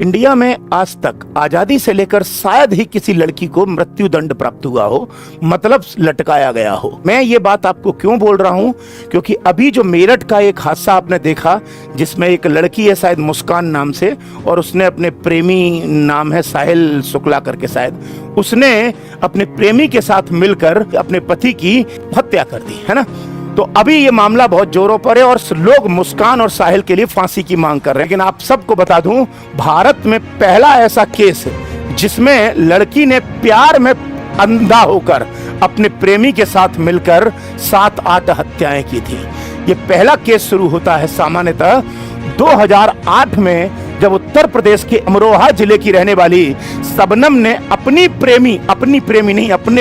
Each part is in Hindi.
इंडिया में आज तक आजादी से लेकर शायद ही किसी लड़की को मृत्यु दंड प्राप्त हुआ हो, मतलब लटकाया गया हो। मैं ये बात आपको क्यों बोल रहा हूं, क्योंकि अभी जो मेरठ का एक हादसा आपने देखा जिसमें एक लड़की है शायद मुस्कान नाम से, और उसने अपने प्रेमी, नाम है साहिल शुक्ला करके शायद, उसने अपने प्रेमी के साथ मिलकर अपने पति की हत्या कर दी है ना। तो अभी ये मामला बहुत जोरों पर है और लोग मुस्कान और साहिल के लिए फांसी की मांग कर रहे हैं। लेकिन आप सबको बता दूं, भारत में पहला ऐसा केस है जिसमें लड़की ने प्यार में अंधा होकर अपने प्रेमी के साथ मिलकर 7-8 हत्याएं की थी। ये पहला केस शुरू होता है सामान्यतः 2008 में, जब उत्तर प्रदेश के अमरोहा जिले की रहने वाली शबनम ने अपने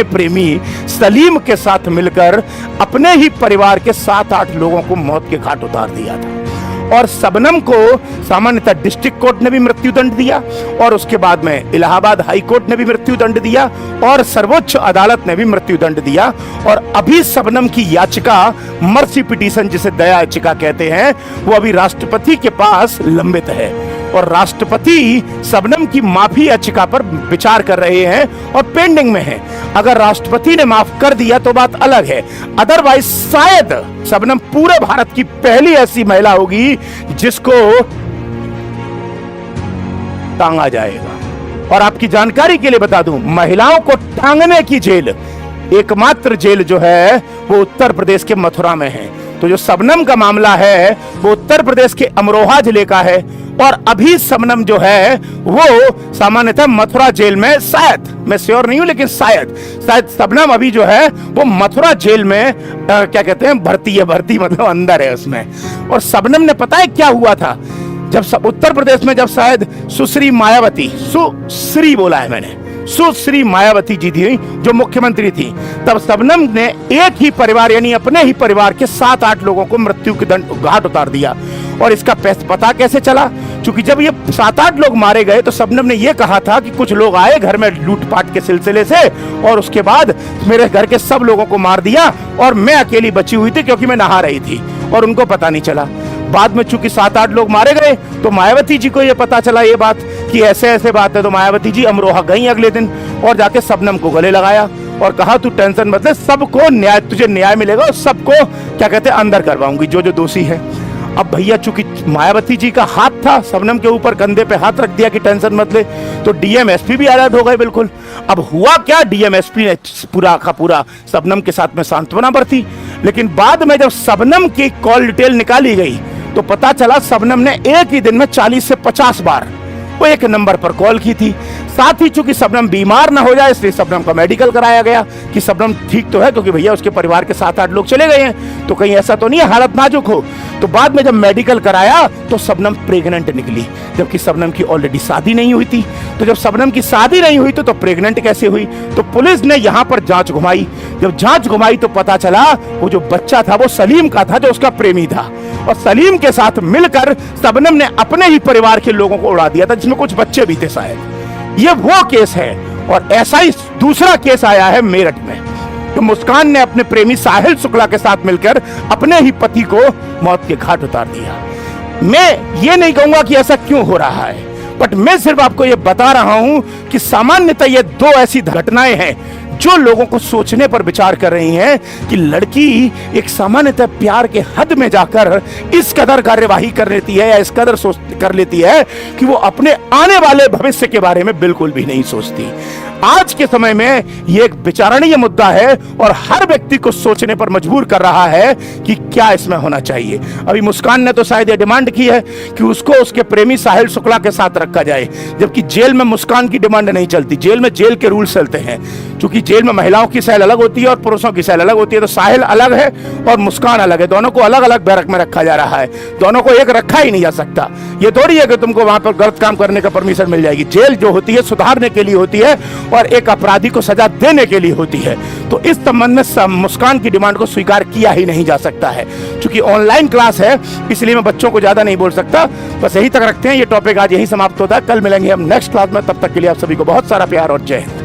प्रेमी सलीम के साथ मिलकर अपने ही परिवार के 7-8 लोगों को मौत के घाट उतार दिया था। और शबनम को सामान्यतः डिस्ट्रिक्ट कोर्ट ने भी मृत्यु दंड दिया, और उसके बाद में इलाहाबाद हाई कोर्ट ने भी मृत्यु दंड दिया, और सर्वोच्च अदालत ने भी मृत्यु दंड दिया। और अभी शबनम की याचिका, मर्सी पिटीशन जिसे दया याचिका कहते हैं, वो अभी राष्ट्रपति के पास लंबित है और राष्ट्रपति शबनम की माफी याचिका पर विचार कर रहे हैं और पेंडिंग में है। अगर राष्ट्रपति ने माफ कर दिया तो बात अलग है, अदरवाइज शायद शबनम पूरे भारत की पहली ऐसी महिला होगी जिसको टांगा जाएगा। और आपकी जानकारी के लिए बता दूं, महिलाओं को टांगने की जेल, एकमात्र जेल जो है वो उत्तर प्रदेश के मथुरा में है। तो जो शबनम का मामला है वो उत्तर प्रदेश के अमरोहा जिले का है, और अभी शबनम जो है वो सामान्यतः मथुरा जेल में, शायद, मैं श्योर नहीं हूं लेकिन शायद शबनम अभी जो है वो मथुरा जेल में क्या कहते हैं, भर्ती मतलब अंदर है उसमें। और शबनम ने पता है क्या हुआ था, जब उत्तर प्रदेश में जब शायद सुश्री मायावती जी थी जो मुख्यमंत्री थी, तब शबनम ने एक ही परिवार यानी अपने ही परिवार के 7-8 लोगों को मृत्यु के दंड घाट उतार दिया। और इसका पता कैसे चला, क्योंकि जब ये 7-8 लोग मारे गए तो शबनम ने ये कहा था कि कुछ लोग आए घर में लूटपाट के सिलसिले से, और उसके बाद मेरे घर के सब लोगों को मार दिया और मैं अकेली बची हुई थी क्योंकि मैं नहा रही थी और उनको पता नहीं चला। बाद में चूंकि 7-8 लोग मारे गए तो मायावती जी को ये पता चला ये बात कि ऐसे ऐसे बात है, तो मायावती जी अमरोहा गई अगले दिन और जाके शबनम को गले लगाया और कहा तू टेंशन मत ले, सबको न्याय, तुझे न्याय मिलेगा और सबको क्या कहते हैं अंदर करवाऊंगी जो जो दोषी है। अब भैया चूंकि मायावती जी का हाथ था शबनम के ऊपर, कंधे पे हाथ रख दिया कि टेंशन मत ले, तो डीएम एसपी भी अलर्ट हो गए बिल्कुल। अब हुआ क्या, डीएम एसपी ने पूरा का पूरा शबनम के साथ में सांत्वना बरती, लेकिन बाद में जब शबनम की कॉल डिटेल निकाली गई तो पता चला शबनम ने एक ही दिन में 40 से 50 बार वो एक नंबर पर कॉल की थी। साथ ही चूंकि शबनम बीमार ना हो जाए इसलिए शबनम का मेडिकल कराया गया कि शबनम ठीक तो है, क्योंकि भैया उसके परिवार के 7-8 लोग चले गए हैं तो कहीं ऐसा तो नहीं है हालत नाजुक हो। तो बाद में जब मेडिकल कराया तो शबनम प्रेग्नेंट निकली, जबकि शबनम की ऑलरेडी शादी नहीं हुई थी। तो जब शबनम की शादी नहीं हुई तो प्रेग्नेंट कैसे हुई? तो पुलिस ने यहां पर जांच घुमाई। जब जांच घुमाई तो पता चला वो जो बच्चा था वो सलीम का था, जो उसका प्रेमी था, और सलीम के साथ मिलकर शबनम ने अपने ही परिवार के लोगों को उड़ा दिया था, जिसमें कुछ बच्चे भी थे शायद। ये वो केस है। और ऐसा ही दूसरा केस आया है मेरठ में, तो मुस्कान ने अपने प्रेमी साहिल शुक्ला के साथ मिलकर अपने ही पति को मौत के घाट उतार दिया। मैं ये नहीं कहूंगा कि ऐसा क्यों हो रहा है, बट मैं सिर्फ आपको ये बता रहा हूं कि सामान्यतः ये 2 ऐसी घटनाएं हैं जो लोगों को सोचने पर विचार कर रही हैं कि लड़की एक सामान्यतः प्यार के हद में जाकर इस कदर कार्यवाही कर लेती है या इस कदर सोच कर लेती है कि वो अपने आने वाले भविष्य के बारे में बिल्कुल भी नहीं सोचती। आज के समय में ये एक विचारणीय मुद्दा है और हर व्यक्ति को सोचने पर मजबूर कर रहा है कि क्या इसमें होना चाहिए। अभी मुस्कान ने तो शायद ये डिमांड की है कि उसको उसके प्रेमी साहिल शुक्ला के साथ रखा जाए, जबकि जेल में मुस्कान की डिमांड नहीं चलती। जेल में जेल के रूल्स चलते हैं, क्योंकि जेल में महिलाओं की सेल अलग होती है और पुरुषों की सेल अलग होती है। तो साहिल अलग है और मुस्कान अलग है, दोनों को अलग अलग बैरक में रखा जा रहा है, दोनों को एक रखा ही नहीं जा सकता। ये थोड़ी है कि तुमको वहां पर गलत काम करने का परमिशन मिल जाएगी। जेल जो होती है सुधारने के लिए होती है और एक अपराधी को सजा देने के लिए होती है। तो इस संबंध में मुस्कान की डिमांड को स्वीकार किया ही नहीं जा सकता है। क्योंकि ऑनलाइन क्लास है इसलिए मैं बच्चों को ज्यादा नहीं बोल सकता, बस यही तक रखते हैं। ये टॉपिक आज यही समाप्त होता है, कल मिलेंगे हम नेक्स्ट क्लास में। तब तक के लिए आप सभी को बहुत सारा प्यार और जय हिंद।